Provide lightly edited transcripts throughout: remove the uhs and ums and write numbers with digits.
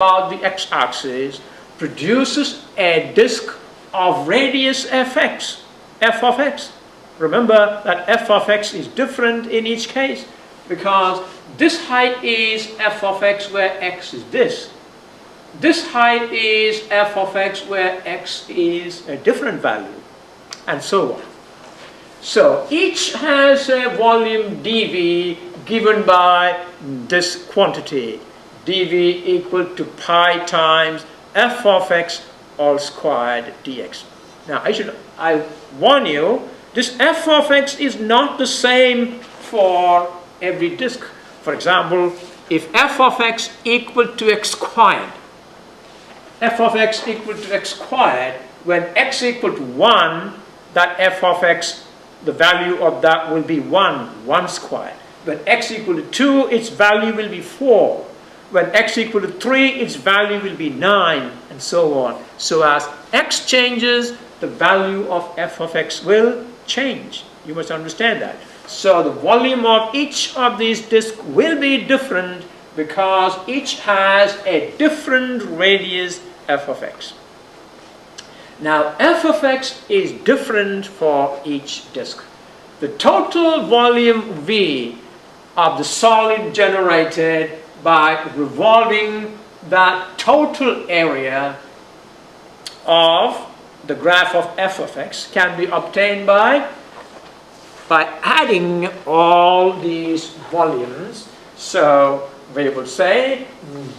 about the x-axis produces a disk of radius fx, f of x. Remember that f of x is different in each case because this height is f of x where x is this. This height is f of x where x is a different value, and so on. So each has a volume dV given by this quantity, dV equal to pi times f of x all squared dx. Now I warn you, this f of x is not the same for every disk. For example, if f of x equal to x squared, f of x equal to x squared, when x equal to 1, that f of x, the value of that will be 1 squared. When x equal to 2, its value will be 4. When x equal to 3, its value will be 9, and so on. So as x changes, the value of f of x will change. You must understand that. So the volume of each of these disks will be different because each has a different radius f of x. Now f of x is different for each disk. The total volume V of the solid generated by revolving that total area of the graph of f of x can be obtained by adding all these volumes. So we will say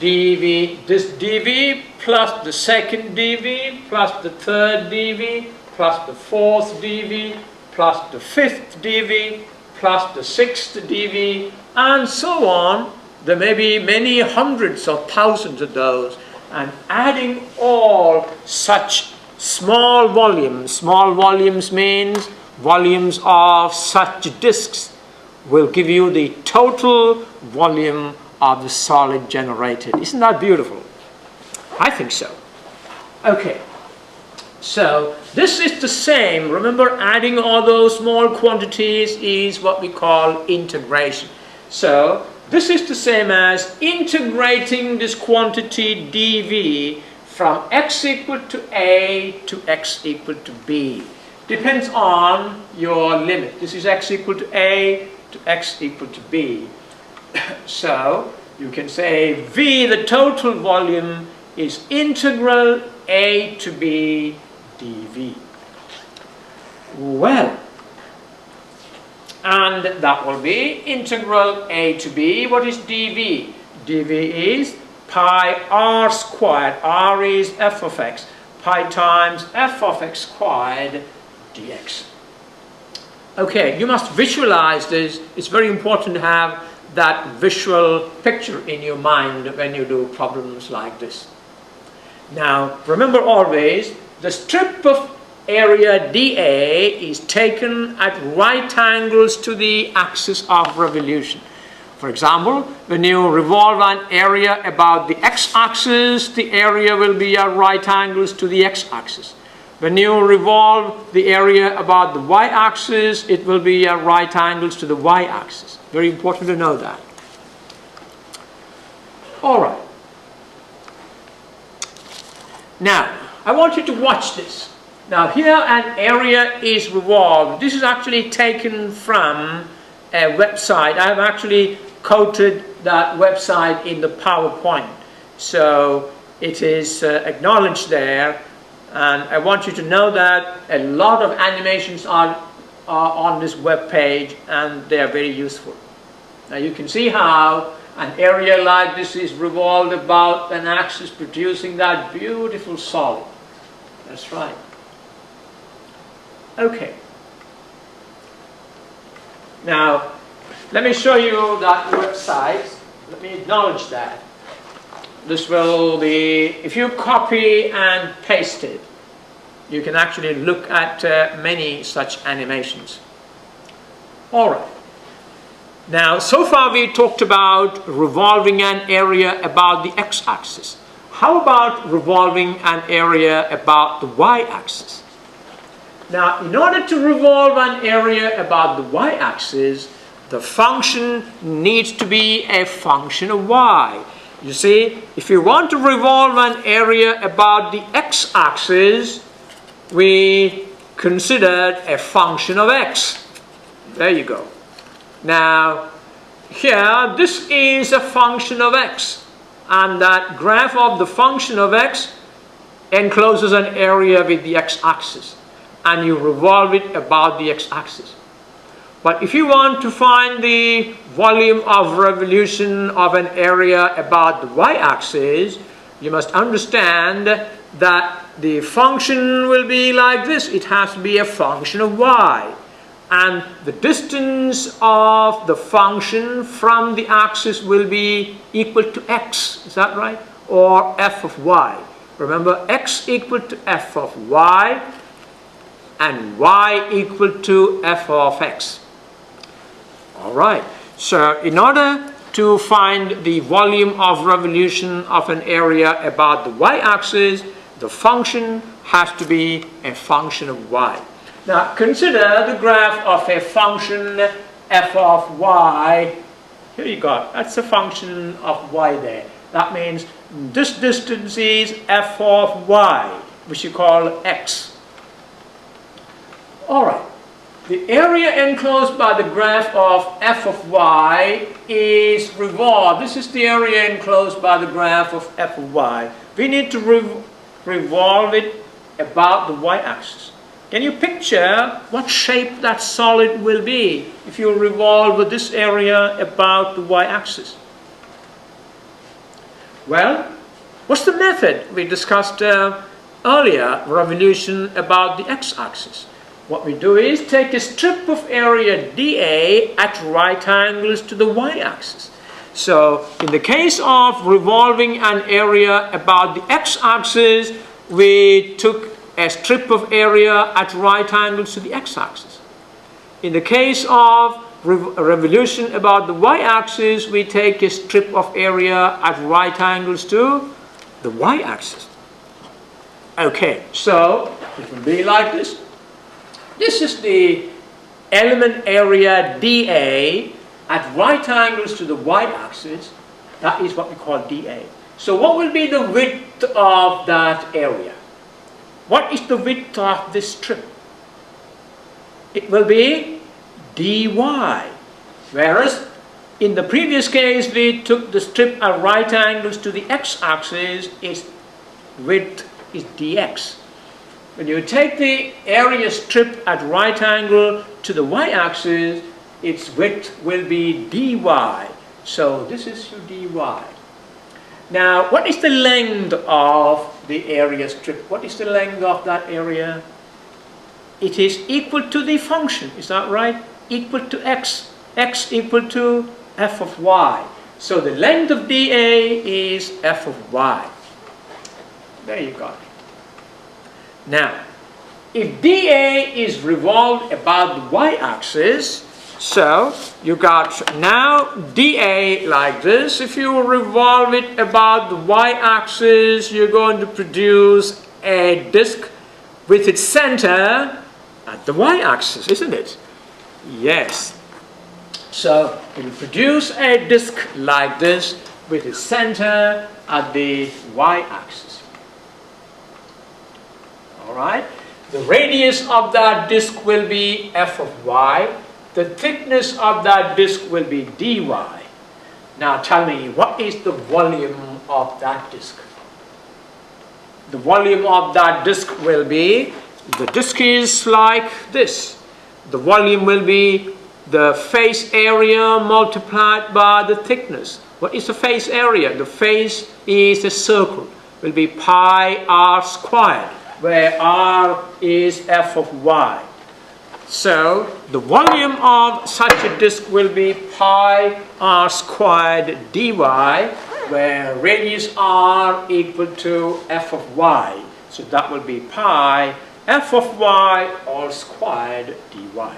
dV, this dV plus the second dV plus the third dV plus the fourth dV plus the fifth dV plus the sixth dV and so on. There may be many hundreds or thousands of those, and adding all such small volumes means volumes of such disks, will give you the total volume of the solid generated. Isn't that beautiful? I think so. Okay, so this is the same. Remember, adding all those small quantities is what we call integration. So this is the same as integrating this quantity dV from x equal to a to x equal to b. Depends on your limit. This is x equal to a to x equal to b. So you can say V, the total volume, is integral a to b dV. Well, and that will be integral a to b. What is dV? dV is pi r squared. R is f of x. Pi times f of x squared dx. Okay, you must visualize this. It's very important to have that visual picture in your mind when you do problems like this. Now, remember always, the strip of area dA is taken at right angles to the axis of revolution. For example, when you revolve an area about the x-axis, the area will be at right angles to the x-axis. When you revolve the area about the y-axis, it will be at right angles to the y-axis. Very important to know that. All right. Now, I want you to watch this. Now here an area is revolved. This is actually taken from a website. I have actually quoted that website in the PowerPoint. So it is acknowledged there. And I want you to know that a lot of animations are on this web page and they are very useful. Now you can see how an area like this is revolved about an axis producing that beautiful solid. That's right. Okay. Now, let me show you that website. Let me acknowledge that. This will be, if you copy and paste it, you can actually look at many such animations. All right. Now, so far we talked about revolving an area about the x-axis. How about revolving an area about the y-axis? Now, in order to revolve an area about the y-axis, the function needs to be a function of y. You see, if you want to revolve an area about the x-axis, we considered a function of x. There you go. Now, here, this is a function of x, and that graph of the function of x encloses an area with the x-axis, and you revolve it about the x-axis. But if you want to find the volume of revolution of an area about the y-axis, you must understand that the function will be like this. It has to be a function of y. And the distance of the function from the axis will be equal to x. Is that right? Or f of y. Remember, x equal to f of y and y equal to f of x. All right, so in order to find the volume of revolution of an area about the y-axis, the function has to be a function of y. Now consider the graph of a function f of y. Here you go, that's a function of y there. That means this distance is f of y, which you call x. All right. The area enclosed by the graph of f of y is revolved. This is the area enclosed by the graph of f of y. We need to revolve it about the y-axis. Can you picture what shape that solid will be if you revolve this area about the y-axis? Well, what's the method we discussed earlier, revolution about the x-axis? What we do is take a strip of area dA at right angles to the y-axis. So in the case of revolving an area about the x-axis, we took a strip of area at right angles to the x-axis. In the case of revolution about the y-axis, we take a strip of area at right angles to the y-axis. Okay, so it will be like this. This is the element area dA at right angles to the y-axis. That is what we call dA. So what will be the width of that area? What is the width of this strip? It will be dy. Whereas in the previous case we took the strip at right angles to the x-axis, its width is dx. When you take the area strip at right angle to the y-axis, its width will be dy. So this is your dy. Now, what is the length of the area strip? What is the length of that area? It is equal to the function, is that right? Equal to x. X equal to f of y. So the length of dA is f of y. There you go. Now, if dA is revolved about the y-axis, so you got now dA like this. If you revolve it about the y-axis, you're going to produce a disk with its center at the y-axis, isn't it? Yes. So it will produce a disk like this with its center at the y-axis. All right. The radius of that disk will be f of y. The thickness of that disk will be dy. Now tell me, what is the volume of that disk? The volume of that disk will be, the disk is like this. The volume will be the face area multiplied by the thickness. What is the face area? The face is a circle. Will be pi r squared, where r is f of y. So the volume of such a disk will be pi r squared dy, where radius r equal to f of y. So that will be pi f of y all squared dy.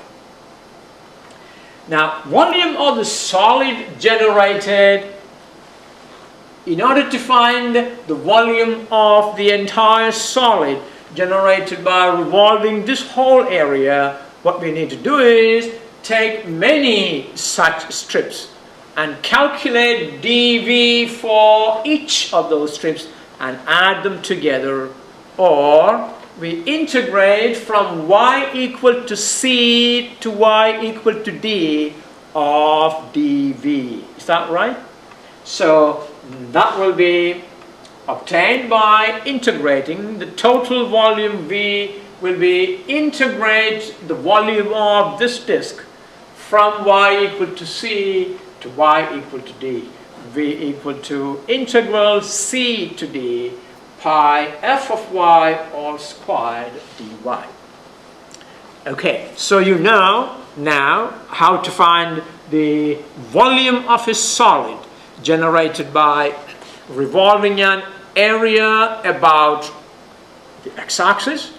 Now, volume of the solid generated, in order to find the volume of the entire solid generated by revolving this whole area, what we need to do is take many such strips. and calculate dV for each of those strips and add them together, or we integrate from y equal to c to y equal to d of dV. Is that right? So that will be obtained by integrating. The total volume V will be integrate the volume of this disk from y equal to c to y equal to d. V equal to integral c to d pi f of y all squared dy. Okay, so you know now how to find the volume of a solid generated by revolving an area about the x-axis,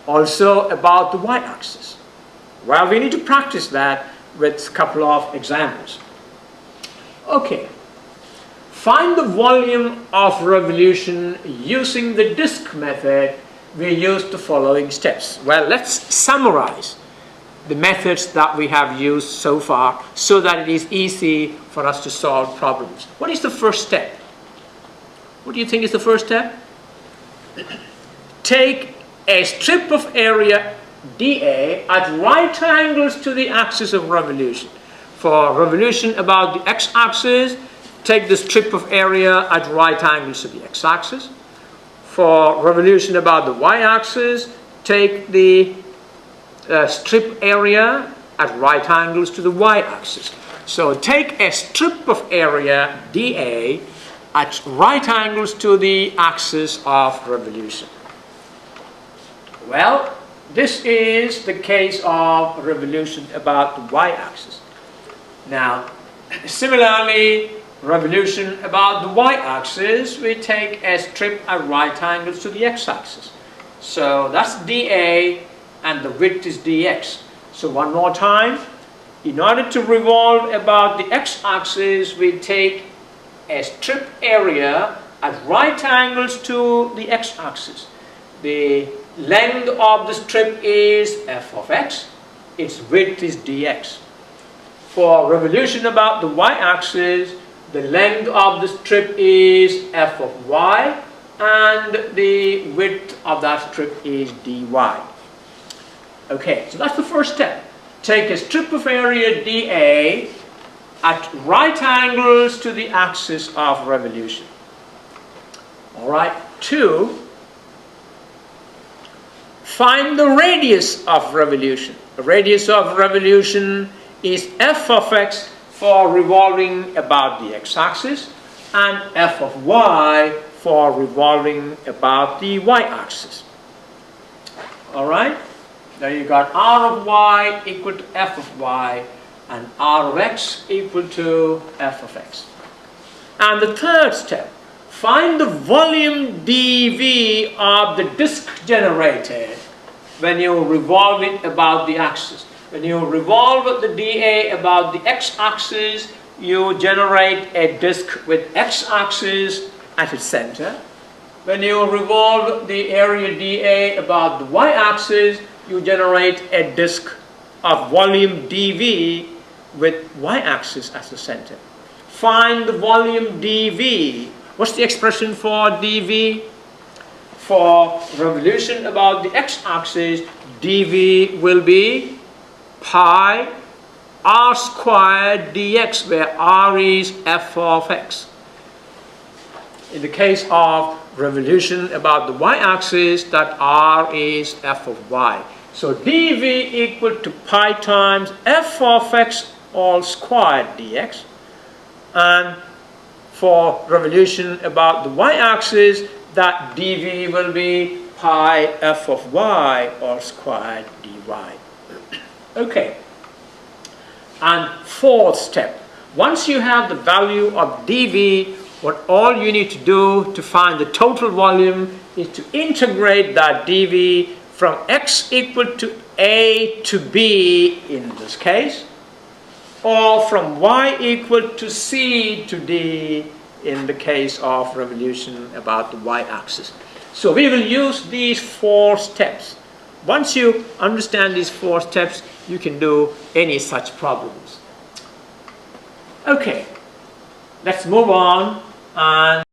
also about the y-axis. Well, we need to practice that with a couple of examples. Okay, find the volume of revolution using the disk method. We use the following steps. Well, let's summarize the methods that we have used so far so that it is easy for us to solve problems. What is the first step? What do you think is the first step? Take a strip of area dA at right angles to the axis of revolution. For revolution about the x-axis, take the strip of area at right angles to the x-axis. For revolution about the y-axis, take the strip area at right angles to the y-axis. So take a strip of area dA at right angles to the axis of revolution. Well, this is the case of revolution about the y-axis. Now, similarly, revolution about the y-axis, we take a strip at right angles to the x-axis. So that's dA and the width is dx. So one more time, in order to revolve about the x-axis, we take a strip area at right angles to the x-axis. The length of the strip is f of x, its width is dx. For revolution about the y-axis, the length of the strip is f of y and the width of that strip is dy. Okay, so that's the first step. Take a strip of area dA at right angles to the axis of revolution. All right, 2. Find the radius of revolution. The radius of revolution is f of x for revolving about the x-axis and f of y for revolving about the y-axis. All right, there you got r of y equal to f of y and r of x equal to f of x. And the third step, find the volume dV of the disk generated when you revolve it about the axis. When you revolve the dA about the x-axis, you generate a disk with x-axis at its center. When you revolve the area dA about the y-axis, you generate a disk of volume dV with y-axis as the center. Find the volume dV. What's the expression for dV? For revolution about the x-axis, dV will be pi r squared dx, where r is f of x. In the case of revolution about the y-axis, that r is f of y. So dV equal to pi times f of x all squared dx. And for revolution about the y-axis, that dV will be pi f of y all squared dy. Okay. And fourth step, once you have the value of dV, what all you need to do to find the total volume is to integrate that dV from x equal to a to b in this case, or from y equal to c to d in the case of revolution about the y-axis. So we will use these 4 steps. Once you understand these 4 steps, you can do any such problems. Okay, let's move on and